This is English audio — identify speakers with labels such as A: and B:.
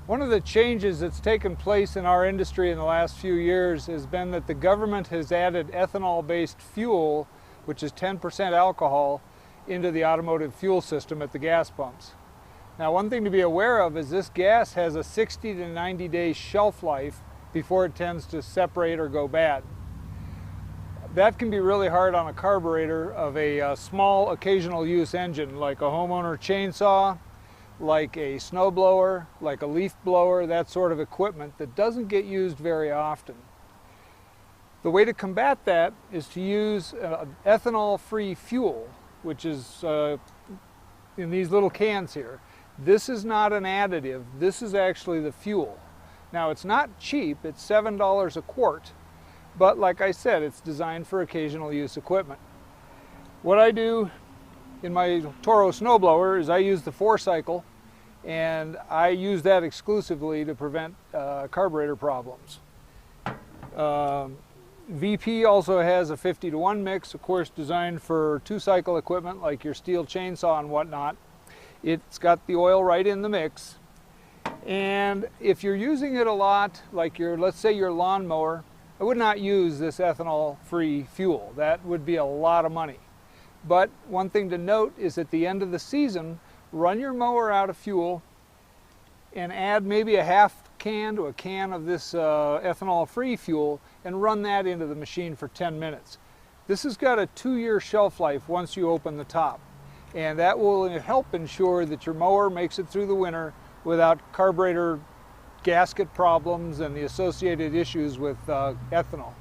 A: One of the changes that's taken place in our industry in the last few years has been that the government has added ethanol-based fuel, which is 10% alcohol, into the automotive fuel system at the gas pumps. Now, one thing to be aware of is this gas has a 60 to 90 day shelf life before it tends to separate or go bad. That can be really hard on a carburetor of a small occasional use engine like a homeowner chainsaw, like a snowblower, like a leaf blower, that sort of equipment that doesn't get used very often. The way to combat that is to use ethanol-free fuel, which is in these little cans here. This is not an additive, this is actually the fuel. Now, it's not cheap, it's $7 a quart, but like I said, it's designed for occasional use equipment. What I do in my Toro snowblower is I use the 4-cycle, and I use that exclusively to prevent carburetor problems. VP also has a 50-to-1 mix, of course designed for 2-cycle equipment like your steel chainsaw and whatnot. It's got the oil right in the mix, and if you're using it a lot, like let's say your lawnmower, I would not use this ethanol-free fuel. That would be a lot of money. But one thing to note is at the end of the season, run your mower out of fuel and add maybe a half can to a can of this ethanol-free fuel and run that into the machine for 10 minutes. This has got a 2-year shelf life once you open the top, and that will help ensure that your mower makes it through the winter without carburetor gasket problems and the associated issues with ethanol.